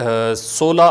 16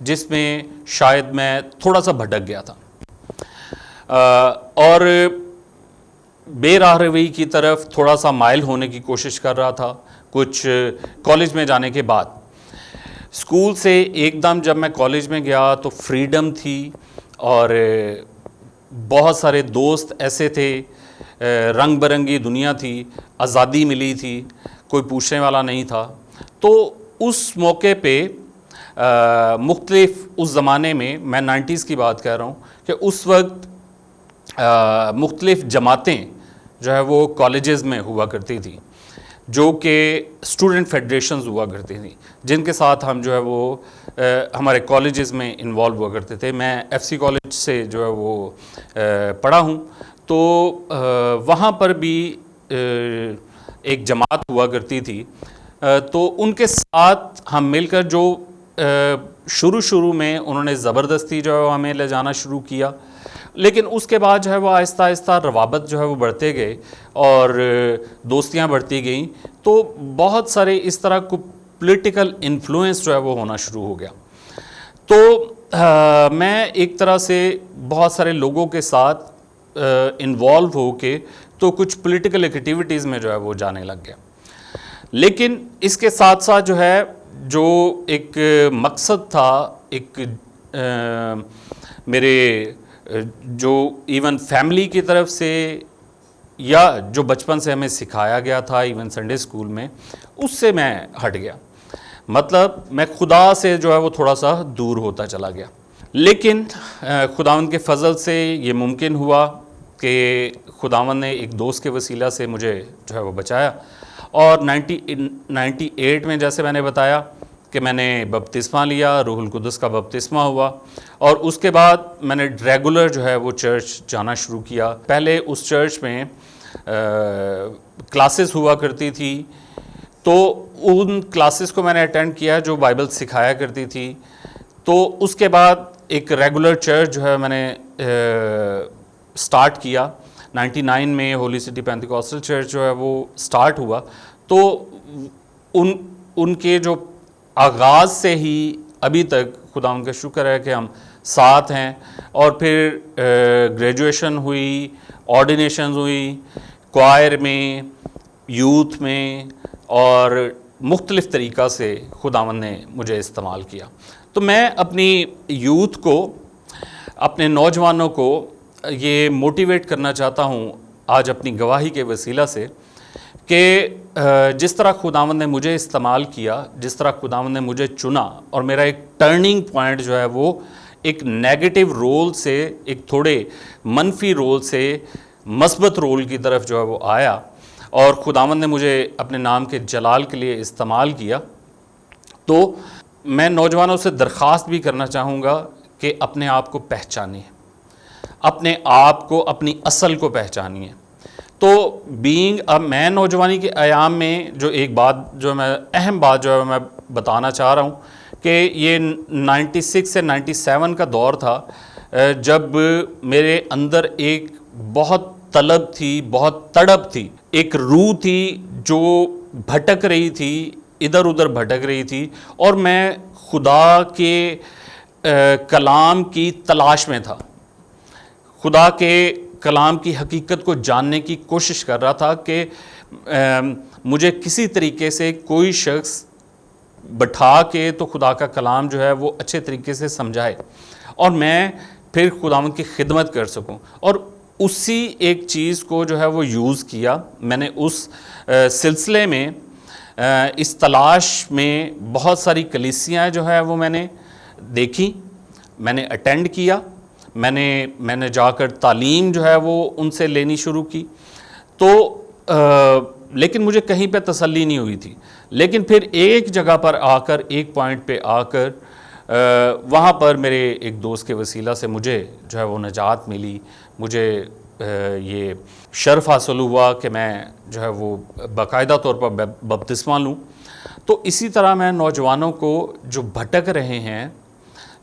جس میں شاید میں تھوڑا سا بھٹک گیا تھا اور بے راہ روی کی طرف تھوڑا سا مائل ہونے کی کوشش کر رہا تھا کچھ کالج میں جانے کے بعد. اسکول سے ایک دم جب میں کالج میں گیا تو فریڈم تھی اور بہت سارے دوست ایسے تھے, رنگ برنگی دنیا تھی, آزادی ملی تھی, کوئی پوچھنے والا نہیں تھا. تو اس موقع پہ مختلف اس زمانے میں 90s کی بات کہہ رہا ہوں کہ اس وقت مختلف جماعتیں جو ہے وہ کالجز میں ہوا کرتی تھی, جو کہ اسٹوڈنٹ فیڈریشنز ہوا کرتی تھیں, جن کے ساتھ ہم جو ہے وہ ہمارے کالجز میں انوالو ہوا کرتے تھے. میں ایف سی کالج سے جو ہے وہ پڑھا ہوں, تو وہاں پر بھی ایک جماعت ہوا کرتی تھی. تو ان کے ساتھ ہم مل کر جو شروع میں انہوں نے زبردستی جو ہے وہ ہمیں لے جانا شروع کیا, لیکن اس کے بعد جو ہے وہ آہستہ آہستہ روابط جو ہے وہ بڑھتے گئے اور دوستیاں بڑھتی گئیں. تو بہت سارے اس طرح کو پولیٹیکل انفلوئنس جو ہے وہ ہونا شروع ہو گیا. تو میں ایک طرح سے بہت سارے لوگوں کے ساتھ انوالو ہو کے تو کچھ پولیٹیکل ایکٹیویٹیز میں جو ہے وہ جانے لگ گیا. لیکن اس کے ساتھ ساتھ جو ہے جو ایک مقصد تھا, ایک میرے جو ایون فیملی کی طرف سے یا جو بچپن سے ہمیں سکھایا گیا تھا ایون سنڈے اسکول میں, اس سے میں ہٹ گیا. مطلب میں خدا سے جو ہے وہ تھوڑا سا دور ہوتا چلا گیا. لیکن خداوند کے فضل سے یہ ممکن ہوا کہ خداوند نے ایک دوست کے وسیلہ سے مجھے جو ہے وہ بچایا. اور 98 میں جیسے میں نے بتایا کہ میں نے بپتسمہ لیا, روح القدس کا بپتسمہ ہوا, اور اس کے بعد میں نے ریگولر جو ہے وہ چرچ جانا شروع کیا. پہلے اس چرچ میں کلاسز ہوا کرتی تھی, تو ان کلاسز کو میں نے اٹینڈ کیا جو بائبل سکھایا کرتی تھی. تو اس کے بعد ایک ریگولر چرچ جو ہے میں نے سٹارٹ کیا. 99 میں ہولی سٹی پینتیکوسٹل چرچ جو ہے وہ سٹارٹ ہوا. تو ان کے جو آغاز سے ہی ابھی تک خدا ان کا شکر ہے کہ ہم ساتھ ہیں. اور پھر گریجویشن ہوئی, آرڈینیشنز ہوئی, کوائر میں, یوتھ میں, اور مختلف طریقہ سے خداوند نے مجھے استعمال کیا. تو میں اپنی یوتھ کو, اپنے نوجوانوں کو یہ موٹیویٹ کرنا چاہتا ہوں آج اپنی گواہی کے وسیلہ سے کہ جس طرح خداوند نے مجھے استعمال کیا, جس طرح خداوند نے مجھے چنا, اور میرا ایک ٹرننگ پوائنٹ جو ہے وہ ایک نیگیٹو رول سے ایک تھوڑے منفی رول سے مثبت رول کی طرف جو ہے وہ آیا, اور خداوند نے مجھے اپنے نام کے جلال کے لیے استعمال کیا. تو میں نوجوانوں سے درخواست بھی کرنا چاہوں گا کہ اپنے آپ کو پہچانیں, اپنے آپ کو, اپنی اصل کو پہچانیے. تو اب میں نوجوانی کے ایام میں جو ایک بات جو میں اہم بات جو ہے میں بتانا چاہ رہا ہوں کہ یہ 96 سے 97 کا دور تھا جب میرے اندر ایک بہت طلب تھی, بہت تڑپ تھی, ایک روح تھی جو بھٹک رہی تھی, ادھر ادھر بھٹک رہی تھی, اور میں خدا کے کلام کی تلاش میں تھا. خدا کے کلام کی حقیقت کو جاننے کی کوشش کر رہا تھا کہ مجھے کسی طریقے سے کوئی شخص بٹھا کے تو خدا کا کلام جو ہے وہ اچھے طریقے سے سمجھائے, اور میں پھر خداوند کی خدمت کر سکوں. اور اسی ایک چیز کو جو ہے وہ یوز کیا. میں نے اس سلسلے میں, اس تلاش میں بہت ساری کلیسیاں جو ہے وہ میں نے دیکھی, میں نے اٹینڈ کیا, میں نے جا کر تعلیم جو ہے وہ ان سے لینی شروع کی. تو لیکن مجھے کہیں پہ تسلی نہیں ہوئی تھی. لیکن پھر ایک جگہ پر آ کر, ایک پوائنٹ پہ آ کر, وہاں پر میرے ایک دوست کے وسیلہ سے مجھے جو ہے وہ نجات ملی. مجھے یہ شرف حاصل ہوا کہ میں جو ہے وہ باقاعدہ طور پر بپتسمہ لوں. تو اسی طرح میں نوجوانوں کو جو بھٹک رہے ہیں,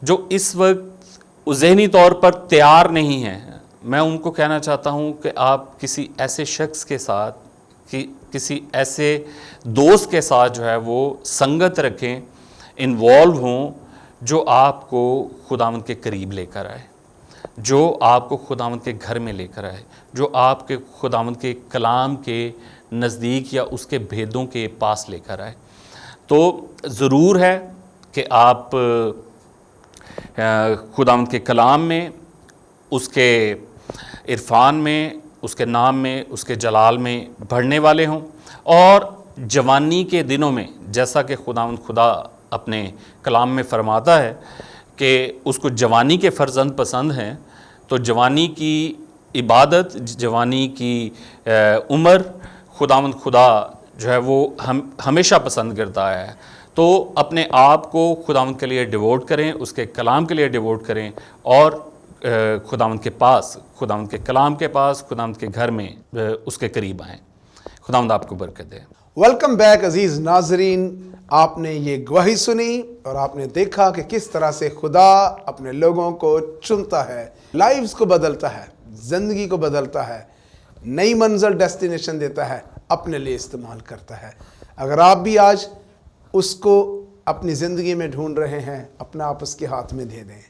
جو اس وقت ذہنی طور پر تیار نہیں ہیں, میں ان کو کہنا چاہتا ہوں کہ آپ کسی ایسے شخص کے ساتھ, کسی ایسے دوست کے ساتھ جو ہے وہ سنگت رکھیں, انوالو ہوں, جو آپ کو خداوند کے قریب لے کر آئے، جو آپ کو خداوند کے گھر میں لے کر آئے، جو آپ کے خداوند کے کلام کے نزدیک یا اس کے بھیدوں کے پاس لے کر آئے۔ تو ضرور ہے کہ آپ خداوند کے کلام میں، اس کے عرفان میں، اس کے نام میں، اس کے جلال میں بڑھنے والے ہوں، اور جوانی کے دنوں میں جیسا کہ خداوند خدا اپنے کلام میں فرماتا ہے کہ اس کو جوانی کے فرزند پسند ہیں، تو جوانی کی عبادت، جوانی کی عمر خداوند خدا جو ہے وہ ہمیشہ پسند کرتا ہے۔ تو اپنے آپ کو خداوند کے لیے ڈیووٹ کریں، اس کے کلام کے لیے ڈیووٹ کریں، اور خداوند کے پاس، خداوند کے کلام کے پاس، خداوند کے گھر میں اس کے قریب آئیں۔ خداوند آپ کو برکت دے۔ ویلکم بیک عزیز ناظرین، آپ نے یہ گواہی سنی اور آپ نے دیکھا کہ کس طرح سے خدا اپنے لوگوں کو چنتا ہے، لائفز کو بدلتا ہے، زندگی کو بدلتا ہے، نئی منزل ڈیسٹینیشن دیتا ہے، اپنے لیے استعمال کرتا ہے۔ اگر آپ بھی آج اس کو اپنی زندگی میں ڈھونڈ رہے ہیں، اپنا آپ اس کے ہاتھ میں دے دیں،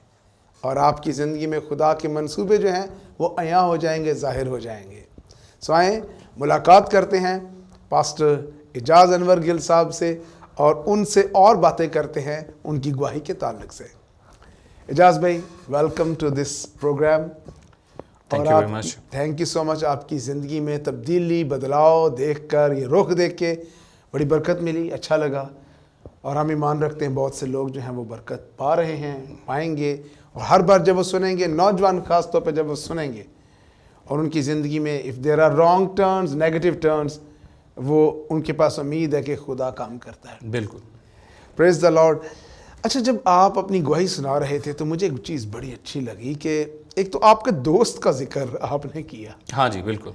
اور آپ کی زندگی میں خدا کے منصوبے جو ہیں وہ عیاں ہو جائیں گے، ظاہر ہو جائیں گے۔ سو آئیں ملاقات کرتے ہیں پاسٹر اعجاز انور گل صاحب سے، اور ان سے اور باتیں کرتے ہیں ان کی گواہی کے تعلق سے۔ اعجاز بھائی، welcome to this programme. Thank you very much. Thank you so much. آپ کی زندگی میں تبدیلی، بدلاؤ دیکھ کر، یہ رخ دیکھ کے بڑی برکت ملی، اچھا لگا، اور ہم ایمان رکھتے ہیں بہت سے لوگ جو ہیں وہ برکت پا رہے ہیں، پائیں گے، اور ہر بار جب وہ سنیں گے، نوجوان خاص طور پہ جب وہ سنیں گے اور ان کی زندگی میں if there are wrong turns, negative turns، وہ ان کے پاس امید ہے کہ خدا کام کرتا ہے۔ بالکل۔ پریز دا لارڈ۔ اچھا، جب آپ اپنی گواہی سنا رہے تھے تو مجھے ایک چیز بڑی اچھی لگی کہ ایک تو آپ کے دوست کا ذکر آپ نے کیا۔ ہاں جی، بالکل۔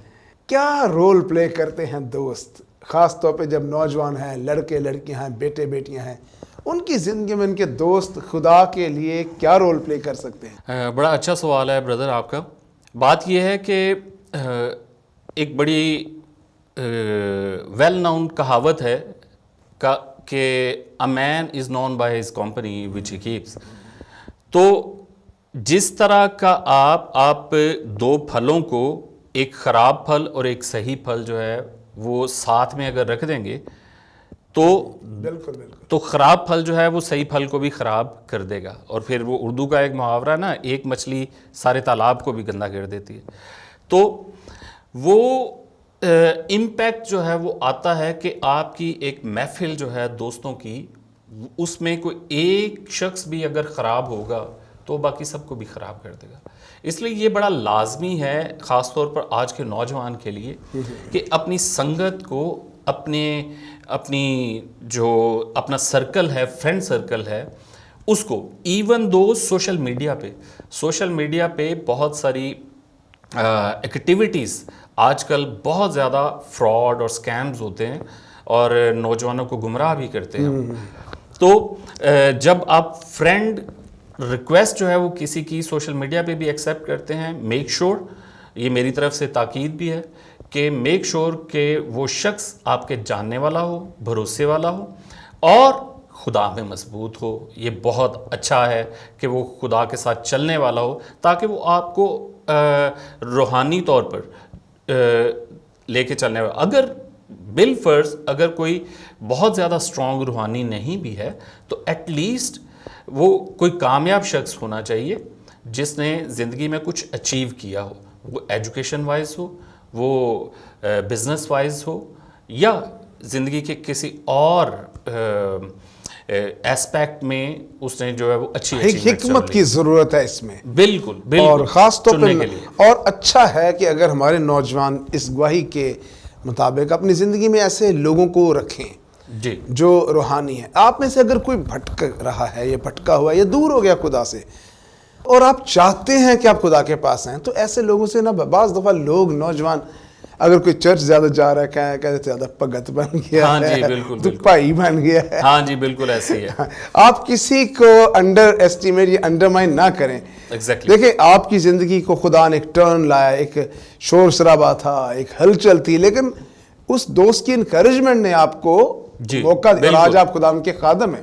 کیا رول پلے کرتے ہیں دوست، خاص طور پہ جب نوجوان ہیں، لڑکے لڑکیاں ہیں، بیٹے بیٹیاں ہیں، ان کی زندگی میں ان کے دوست خدا کے لیے کیا رول پلے کر سکتے ہیں؟ بڑا اچھا سوال ہے بردر آپ کا۔ بات یہ ہے کہ ایک بڑی ویل نون کہاوت ہے کہ a man is known by his company which he keeps. تو جس طرح کا آپ دو پھلوں کو، ایک خراب پھل اور ایک صحیح پھل جو ہے وہ ساتھ میں اگر رکھ دیں گے تو بالکل بالکل، تو خراب پھل جو ہے وہ صحیح پھل کو بھی خراب کر دے گا۔ اور پھر وہ اردو کا ایک محاورہ نا، ایک مچھلی سارے تالاب کو بھی گندا کر دیتی ہے۔ تو وہ امپیکٹ جو ہے وہ آتا ہے کہ آپ کی ایک محفل جو ہے دوستوں کی، اس میں کوئی ایک شخص بھی اگر خراب ہوگا تو باقی سب کو بھی خراب کر دے گا۔ اس لیے یہ بڑا لازمی ہے خاص طور پر آج کے نوجوان کے لیے کہ اپنی سنگت کو، اپنی جو اپنا سرکل ہے، فرینڈ سرکل ہے، اس کو ایون دو سوشل میڈیا پہ بہت ساری ایکٹیویٹیز آج کل بہت زیادہ فراڈ اور سکیمز ہوتے ہیں اور نوجوانوں کو گمراہ بھی کرتے ہیں۔ تو جب آپ فرینڈ ریکویسٹ جو ہے وہ کسی کی سوشل میڈیا پہ بھی ایکسیپٹ کرتے ہیں، میک شور، یہ میری طرف سے تاکید بھی ہے کہ میک شور کہ وہ شخص آپ کے جاننے والا ہو، بھروسے والا ہو، اور خدا میں مضبوط ہو۔ یہ بہت اچھا ہے کہ وہ خدا کے ساتھ چلنے والا ہو، تاکہ وہ آپ کو روحانی طور پر لے کے چلنے والا۔ اگر بالفرض اگر کوئی بہت زیادہ اسٹرانگ روحانی نہیں بھی ہے تو ایٹ لیسٹ وہ کوئی کامیاب شخص ہونا چاہیے جس نے زندگی میں کچھ اچیو کیا ہو، وہ ایجوکیشن وائز ہو، وہ بزنس وائز ہو، یا زندگی کے کسی اور ایسپیکٹ میں اس نے جو ہے وہ اچھی حکمت کی ضرورت ہے اس میں، بالکل اور خاص طور چننے پہ کے لیے۔ اور اچھا ہے کہ اگر ہمارے نوجوان اس گواہی کے مطابق اپنی زندگی میں ایسے لوگوں کو رکھیں جی جو روحانی ہے۔ آپ میں سے اگر کوئی بھٹک رہا ہے، یا بھٹکا ہوا ہے، یا دور ہو گیا خدا سے، اور آپ چاہتے ہیں کہ آپ خدا کے پاس آئیں، تو ایسے لوگوں سے نا بعض دفعہ لوگ نوجوان اگر کوئی چرچ زیادہ جا رہا ہے، کہتے زیادہ بھگت بن گیا ہاں جی، ہے، بالکل تو بھائی بن گیا ہے۔ ہاں جی، بالکل ایسے ہی ہے۔ آپ کسی کو انڈر ایسٹیمیٹ یا انڈرمائن نہ کریں۔ ایگزیکٹلی۔ دیکھیں، آپ کی زندگی کو خدا نے ایک ٹرن لایا، ایک شور شرابہ تھا، ایک ہلچل تھی، لیکن اس دوست کی انکریجمنٹ نے آپ کو موقع دیا، اور آج آپ خدا کے خادم ہیں۔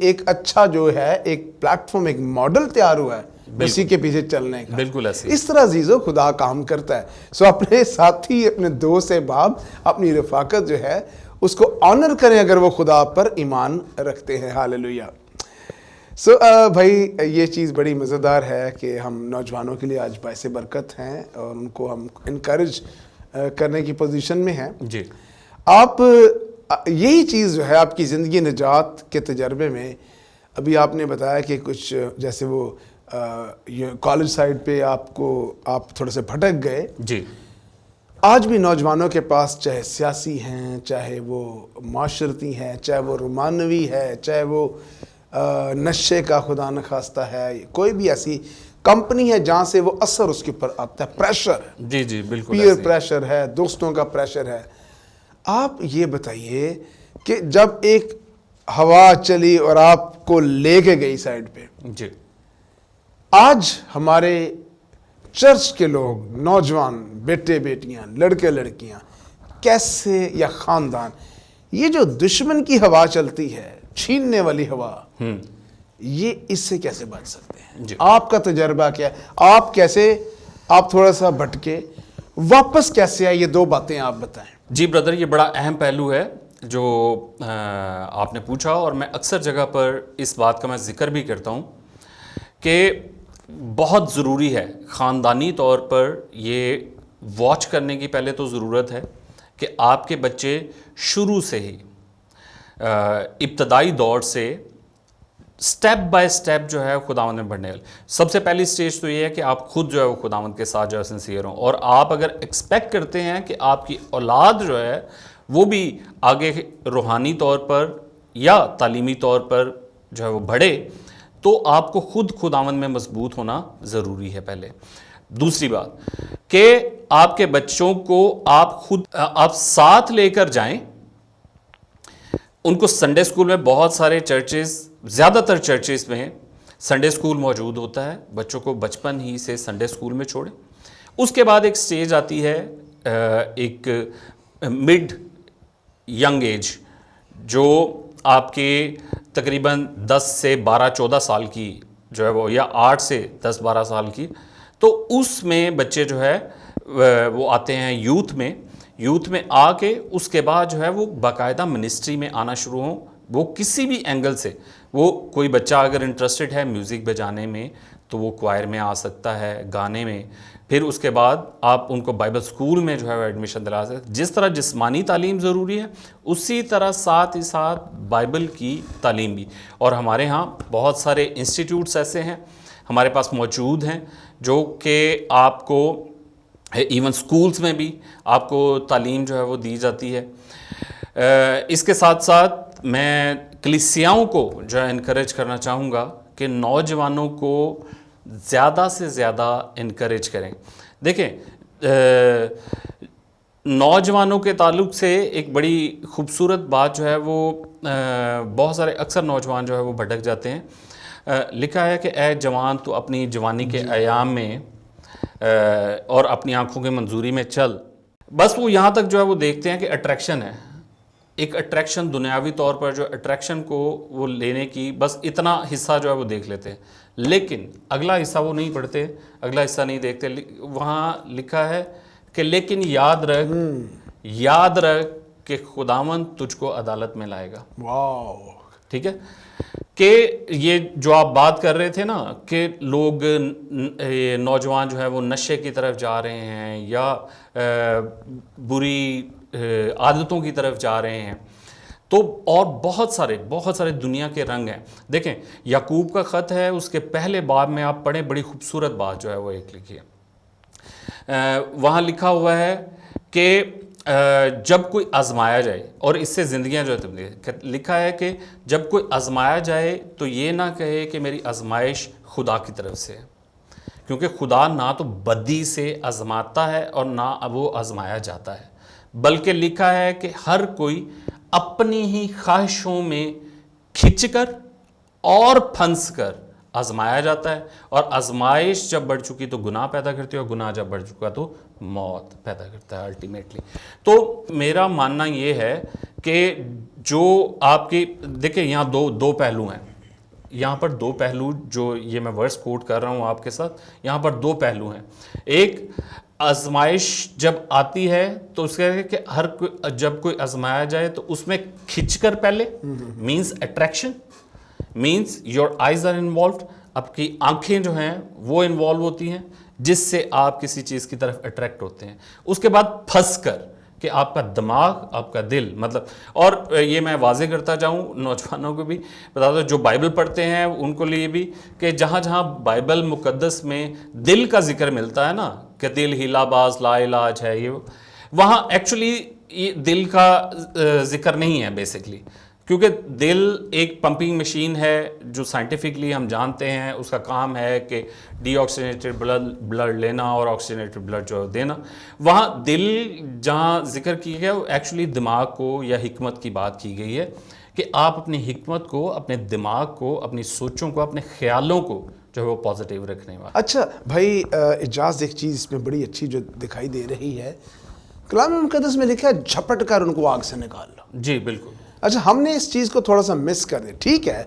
ایک اچھا جو ہے ایک پلیٹ فارم ایک ماڈل تیار ہوا ہے اسی کے پیچھے چلنے کا. بالکل ایسے ہی. اس طرح عزیزو خدا کام کرتا ہے. سو اپنے ساتھی اپنے دوست احباب اپنی رفاقت جو ہے اس کو آنر کریں اگر وہ خدا پر ایمان رکھتے ہیں. ہاللویا. سو بھائی یہ چیز بڑی مزیدار ہے کہ ہم نوجوانوں کے لیے آج باعث برکت ہیں اور ان کو ہم انکریج کرنے کی پوزیشن میں ہیں. جی آپ یہی چیز جو ہے آپ کی زندگی نجات کے تجربے میں ابھی آپ نے بتایا کہ کچھ جیسے وہ کالج سائڈ پہ آپ تھوڑے سے بھٹک گئے. جی آج بھی نوجوانوں کے پاس چاہے سیاسی ہیں چاہے وہ معاشرتی ہیں چاہے وہ رومانوی ہے چاہے وہ نشے کا خدا نخواستہ ہے کوئی بھی ایسی کمپنی ہے جہاں سے وہ اثر اس کے اوپر آتا ہے. پریشر ہے, جی جی بالکل پیئر پریشر ہے, دوستوں کا پریشر ہے. آپ یہ بتائیے کہ جب ایک ہوا چلی اور آپ کو لے کے گئی سائڈ پہ, جی آج ہمارے چرچ کے لوگ نوجوان بیٹے بیٹیاں لڑکے لڑکیاں کیسے یا خاندان یہ جو دشمن کی ہوا چلتی ہے چھیننے والی ہوا یہ اس سے کیسے بچ سکتے ہیں؟ جی. آپ کا تجربہ کیا ہے؟ آپ تھوڑا سا بھٹکے واپس کیسے آئے؟ یہ دو باتیں آپ بتائیں. جی بردر, یہ بڑا اہم پہلو ہے جو آپ نے پوچھا اور میں اکثر جگہ پر اس بات کا میں ذکر بھی کرتا ہوں کہ بہت ضروری ہے خاندانی طور پر یہ واچ کرنے کی پہلے تو ضرورت ہے کہ آپ کے بچے شروع سے ہی ابتدائی دور سے سٹیپ بائی سٹیپ جو ہے خداوند میں بڑھنے والے. سب سے پہلی سٹیج تو یہ ہے کہ آپ خود جو ہے وہ خداوند کے ساتھ جو ہے سنسیئر ہوں, اور آپ اگر ایکسپیکٹ کرتے ہیں کہ آپ کی اولاد جو ہے وہ بھی آگے روحانی طور پر یا تعلیمی طور پر جو ہے وہ بڑھے, تو آپ کو خود خداوند میں مضبوط ہونا ضروری ہے پہلے. دوسری بات کہ آپ کے بچوں کو آپ ساتھ لے کر جائیں. ان کو سنڈے اسکول میں بہت سارے چرچز, زیادہ تر چرچز میں سنڈے اسکول موجود ہوتا ہے, بچوں کو بچپن ہی سے سنڈے اسکول میں چھوڑیں. اس کے بعد ایک سٹیج آتی ہے ایک مڈ ینگ ایج جو آپ کے تقریباً 10 سے 12-14 سال کی جو ہے وہ, یا 8 سے 10-12 سال کی, تو اس میں بچے جو ہے وہ آتے ہیں یوتھ میں آ کے اس کے بعد جو ہے وہ باقاعدہ منسٹری میں آنا شروع ہوں. وہ کسی بھی اینگل سے, وہ کوئی بچہ اگر انٹرسٹڈ ہے میوزک بجانے میں تو وہ کوائر میں آ سکتا ہے, گانے میں. پھر اس کے بعد آپ ان کو بائبل اسکول میں جو ہے وہ ایڈمیشن دلا سکتے. جس طرح جسمانی تعلیم ضروری ہے اسی طرح ساتھ ہی ساتھ بائبل کی تعلیم بھی. اور ہمارے ہاں بہت سارے انسٹیٹیوٹس ایسے ہیں ہمارے پاس موجود ہیں جو کہ آپ کو ایون سکولز میں بھی آپ کو تعلیم جو ہے وہ دی جاتی ہے. اس کے ساتھ ساتھ میں کلیسیاؤں کو جو ہے انکریج کرنا چاہوں گا کہ نوجوانوں کو زیادہ سے زیادہ انکریج کریں. دیکھیں نوجوانوں کے تعلق سے ایک بڑی خوبصورت بات جو ہے وہ بہت سارے اکثر نوجوان جو ہے وہ بھٹک جاتے ہیں. لکھا ہے کہ اے جوان تو اپنی جوانی کے ایام میں اور اپنی آنکھوں کے منظوری میں چل. بس وہ یہاں تک جو ہے وہ دیکھتے ہیں کہ اٹریکشن ہے, ایک اٹریکشن دنیاوی طور پر جو اٹریکشن کو وہ لینے کی بس اتنا حصہ جو ہے وہ دیکھ لیتے ہیں, لیکن اگلا حصہ وہ نہیں پڑھتے, اگلا حصہ نہیں دیکھتے. وہاں لکھا ہے کہ لیکن یاد رکھ کہ خداوند تجھ کو عدالت میں لائے گا. واو, ٹھیک ہے کہ یہ جو آپ بات کر رہے تھے نا کہ لوگ نوجوان جو ہے وہ نشے کی طرف جا رہے ہیں یا بری عادتوں کی طرف جا رہے ہیں, تو اور بہت سارے دنیا کے رنگ ہیں. دیکھیں یعقوب کا خط ہے, اس کے پہلے باب میں آپ پڑھیں, بڑی خوبصورت بات جو ہے وہ ایک لکھی ہے. وہاں لکھا ہوا ہے کہ جب کوئی آزمایا جائے, اور اس سے زندگیاں جو ہے لکھا ہے کہ جب کوئی آزمایا جائے تو یہ نہ کہے کہ میری آزمائش خدا کی طرف سے ہے, کیونکہ خدا نہ تو بدی سے آزماتا ہے اور نہ وہ آزمایا جاتا ہے, بلکہ لکھا ہے کہ ہر کوئی اپنی ہی خواہشوں میں کھچ کر اور پھنس کر آزمایا جاتا ہے, اور آزمائش جب بڑھ چکی تو گناہ پیدا کرتی ہے, اور گناہ جب بڑھ چکا تو موت پیدا کرتا ہے الٹیمیٹلی. تو میرا ماننا یہ ہے کہ جو آپ کی دیکھیں یہاں دو پہلو ہیں، یہاں پر دو پہلو، جو یہ میں ورس کوٹ کر رہا ہوں آپ کے ساتھ، یہاں پر دو پہلو ہیں. ایک آزمائش جب آتی ہے تو اس کا کہ جب کوئی آزمایا جائے تو اس میں کھچ کر پہلے means attraction, means your eyes are involved, آپ کی آنکھیں جو ہیں وہ انوالو ہوتی ہیں جس سے آپ کسی چیز کی طرف اٹریکٹ ہوتے ہیں. اس کے بعد پھنس کر کہ آپ کا دماغ، آپ کا دل، مطلب، اور یہ میں واضح کرتا جاؤں نوجوانوں کو بھی بتا دو جو بائبل پڑھتے ہیں ان کو لیے بھی، کہ جہاں جہاں بائبل مقدس میں دل کا ذکر ملتا ہے نا، کہ دل ہیلا باز لا علاج ہے، یہ وہاں ایکچولی یہ دل کا ذکر نہیں ہے بیسکلی، کیونکہ دل ایک پمپنگ مشین ہے جو سائنٹیفکلی ہم جانتے ہیں اس کا کام ہے کہ ڈی آکسیجنیٹڈ بلڈ لینا اور آکسیجنیٹڈ بلڈ جو دینا. وہاں دل جہاں ذکر کیا گیا وہ ایکچولی دماغ کو یا حکمت کی بات کی گئی ہے، کہ آپ اپنی حکمت کو، اپنے دماغ کو، اپنی سوچوں کو، اپنے خیالوں کو جو ہے وہ پازیٹیو رکھنے والا. اچھا بھائی اجاز، ایک چیز اس میں بڑی اچھی جو دکھائی دے رہی ہے، کلام مقدس میں لکھا ہے جھپٹ کر ان کو آگ سے نکال لو. جی بالکل. اچھا ہم نے اس چیز کو تھوڑا سا مس کر دیا. ٹھیک ہے،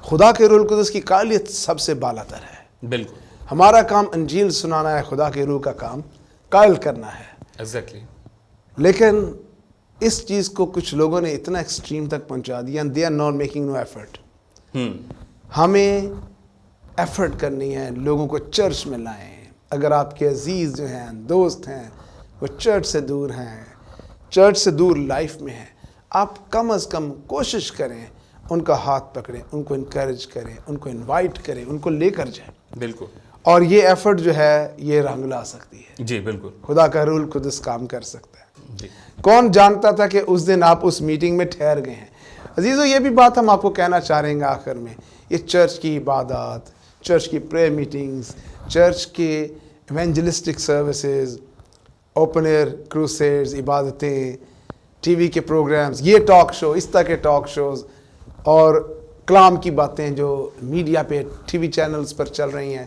خدا کے روح القدس کی قابلیت سب سے بالا تر ہے، بالکل. ہمارا کام انجیل سنانا ہے، خدا کے روح کا کام قائل کرنا ہے. ایگزیکٹلی. لیکن اس چیز کو کچھ لوگوں نے اتنا ایکسٹریم تک پہنچا دیا، they are not making no effort. ہمیں ایفرٹ کرنی ہے، لوگوں کو چرچ میں لائیں. اگر آپ کے عزیز جو ہیں، دوست ہیں، وہ چرچ سے دور ہیں، چرچ سے دور لائف میں ہیں، آپ کم از کم کوشش کریں ان کا ہاتھ پکڑیں، ان کو انکریج کریں، ان کو انوائٹ کریں، ان کو لے کر جائیں. بالکل. اور یہ ایفرٹ جو ہے یہ رنگ لا سکتی ہے. جی بالکل. خدا کا روح القدس کام کر سکتا ہے. جی. کون جانتا تھا کہ اس دن آپ اس میٹنگ میں ٹھہر گئے ہیں. عزیزو یہ بھی بات ہم آپ کو کہنا چاہ رہے ہیں آخر میں، یہ چرچ کی عبادات، چرچ کی پریئر میٹنگز، چرچ کے evangelistic services, open air crusades, عبادتیں، ٹی وی کے پروگرامز، یہ ٹاک شو، اس طرح کے ٹاک شوز اور کلام کی باتیں جو میڈیا پہ ٹی وی چینلز پر چل رہی ہیں،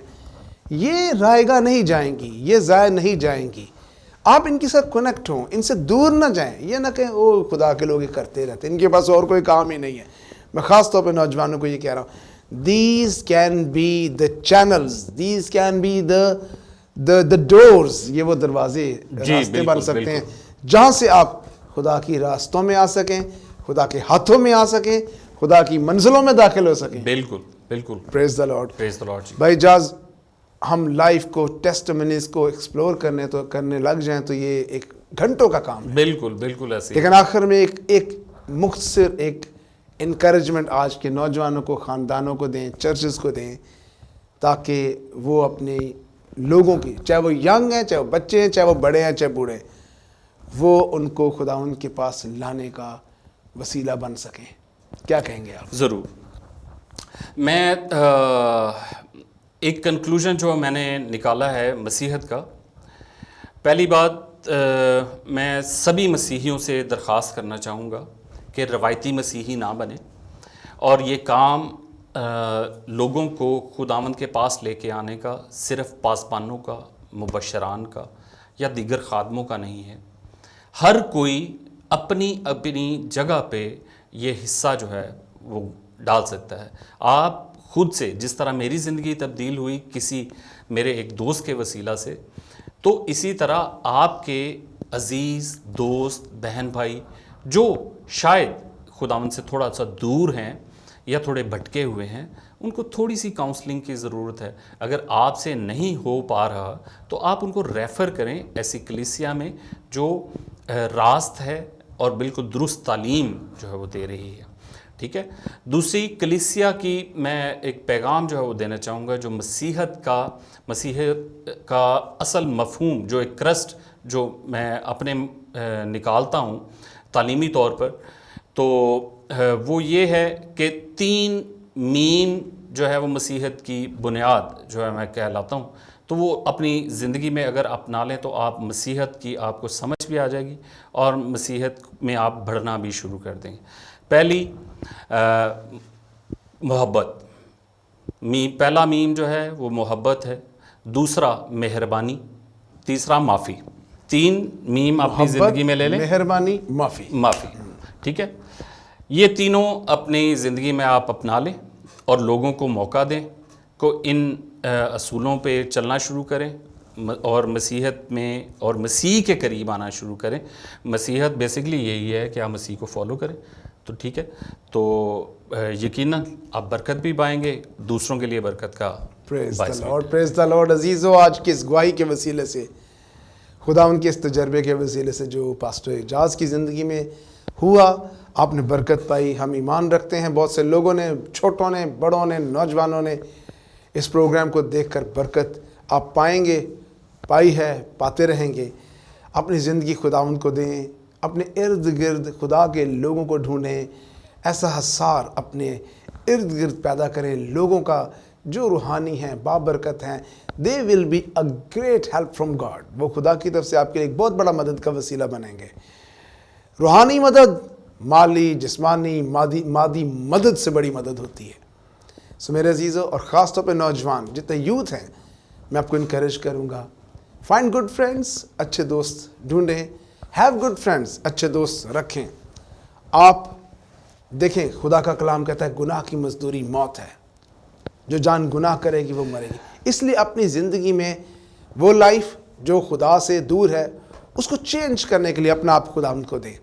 یہ رائے گاہ نہیں جائیں گی، یہ ضائع نہیں جائیں گی. آپ ان کے ساتھ کنیکٹ ہوں، ان سے دور نہ جائیں. یہ نہ کہیں او خدا کے لوگ یہ کرتے رہتے ہیں، ان کے پاس اور کوئی کام ہی نہیں ہے. میں خاص طور پہ نوجوانوں کو یہ کہہ رہا ہوں، these can be the channels, these can be the doors, یہ وہ دروازے، راستے بن سکتے ہیں جہاں سے آپ خدا کی راستوں میں آ سکیں، خدا کے ہاتھوں میں آ سکیں، خدا کی منزلوں میں داخل ہو سکیں. بالکل بالکل. پریز دا لارڈ. پریز دا لارڈ. بھائی جاز ہم لائف کو، ٹیسٹمنیز کو ایکسپلور کرنے لگ جائیں تو یہ ایک گھنٹوں کا کام ہے. بالکل بالکل ایسے. لیکن آخر میں ایک مختصر ایک انکریجمنٹ آج کے نوجوانوں کو، خاندانوں کو دیں، چرچز کو دیں، تاکہ وہ اپنے لوگوں کی، چاہے وہ ینگ ہیں، چاہے وہ بچے ہیں، چاہے وہ بڑے ہیں، چاہے بوڑھے، وہ ان کو خدا ان کے پاس لانے کا وسیلہ بن سکیں. کیا کہیں گے آپ؟ ضرور. میں ایک کنکلوژن جو میں نے نکالا ہے مسیحت کا، پہلی بات میں سبھی مسیحیوں سے درخواست کرنا چاہوں گا کہ روایتی مسیحی نہ بنیں، اور یہ کام لوگوں کو خداوند کے پاس لے کے آنے کا صرف پاسبانوں کا، مبشران کا یا دیگر خادموں کا نہیں ہے. ہر کوئی اپنی اپنی جگہ پہ یہ حصہ جو ہے وہ ڈال سکتا ہے. آپ خود سے، جس طرح میری زندگی تبدیل ہوئی کسی میرے ایک دوست کے وسیلہ سے، تو اسی طرح آپ کے عزیز دوست بہن بھائی جو شاید خداوند سے تھوڑا سا دور ہیں یا تھوڑے بھٹکے ہوئے ہیں، ان کو تھوڑی سی کاؤنسلنگ کی ضرورت ہے. اگر آپ سے نہیں ہو پا رہا تو آپ ان کو ریفر کریں ایسی کلیسیا میں جو راست ہے اور بالکل درست تعلیم جو ہے وہ دے رہی ہے. ٹھیک ہے. دوسری کلیسیا کی میں ایک پیغام جو ہے وہ دینا چاہوں گا، جو مسیحت کا اصل مفہوم، جو ایک کرسٹ جو میں اپنے نکالتا ہوں تعلیمی طور پر، تو وہ یہ ہے کہ 3 میم جو ہے وہ مسیحت کی بنیاد جو ہے میں کہلاتا ہوں. تو وہ اپنی زندگی میں اگر اپنا لیں تو آپ مسیحت کی آپ کو سمجھ بھی آ جائے گی اور مسیحت میں آپ بڑھنا بھی شروع کر دیں گے. پہلی محبت، پہلا میم جو ہے وہ محبت ہے. دوسرا مہربانی. تیسرا معافی. 3 میم اپنی زندگی میں لے لیں. مہربانی، معافی. ٹھیک ہے. یہ تینوں اپنی زندگی میں آپ اپنا لیں اور لوگوں کو موقع دیں کو ان اصولوں پہ چلنا شروع کریں اور مسیحت میں اور مسیح کے قریب آنا شروع کریں. مسیحت بیسکلی یہی ہے کہ آپ مسیح کو فالو کریں. تو ٹھیک ہے, تو یقیناً آپ برکت بھی پائیں گے, دوسروں کے لیے برکت کا باعث بھی. اور پریز دا لارڈ. عزیزو, آج کی اس گواہی کے وسیلے سے, خدا ان کے اس تجربے کے وسیلے سے جو پاسٹر اعجاز کی زندگی میں ہوا, آپ نے برکت پائی. ہم ایمان رکھتے ہیں بہت سے لوگوں نے, چھوٹوں نے, بڑوں نے, نوجوانوں نے اس پروگرام کو دیکھ کر برکت آپ پائیں گے, پائی ہے, پاتے رہیں گے. اپنی زندگی خداوند کو دیں, اپنے ارد گرد خدا کے لوگوں کو ڈھونڈیں, ایسا حصار اپنے ارد گرد پیدا کریں لوگوں کا جو روحانی ہیں, بابرکت ہیں. They will be a great help from God. وہ خدا کی طرف سے آپ کے لیے ایک بہت بڑا مدد کا وسیلہ بنیں گے. روحانی مدد مالی, جسمانی, مادی مدد سے بڑی مدد ہوتی ہے. سو میرے عزیزوں, اور خاص طور پہ نوجوان جتنے یوتھ ہیں, میں آپ کو انکریج کروں گا, فائنڈ گڈ فرینڈس, اچھے دوست ڈھونڈیں. ہیو گڈ فرینڈس, اچھے دوست رکھیں. آپ دیکھیں خدا کا کلام کہتا ہے گناہ کی مزدوری موت ہے, جو جان گناہ کرے گی وہ مرے گی. اس لیے اپنی زندگی میں وہ لائف جو خدا سے دور ہے اس کو چینج کرنے کے لیے اپنا آپ خداوند کو دیں,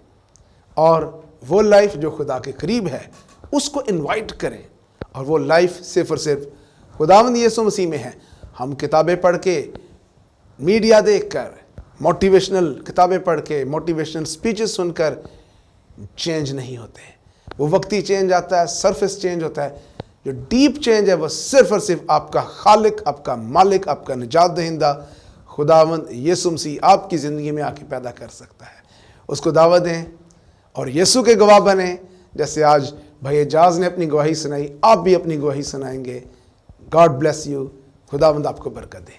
اور وہ لائف جو خدا کے قریب ہے اس کو انوائٹ کریں. اور وہ لائف صرف اور صرف خداوند یسوع مسیح میں ہے. ہم کتابیں پڑھ کے, میڈیا دیکھ کر, موٹیویشنل کتابیں پڑھ کے, موٹیویشنل سپیچز سن کر چینج نہیں ہوتے. وہ وقتی چینج آتا ہے, سرفس چینج ہوتا ہے. جو ڈیپ چینج ہے وہ صرف اور صرف آپ کا خالق, آپ کا مالک, آپ کا نجات دہندہ خداوند یسوع مسیح آپ کی زندگی میں آ کے پیدا کر سکتا ہے. اس کو دعوت دیں اور یسوع کے گواہ بنیں. جیسے آج بھائی اعجاز نے اپنی گواہی سنائی, آپ بھی اپنی گواہی سنائیں گے. God bless you. خداوند آپ کو برکت دے.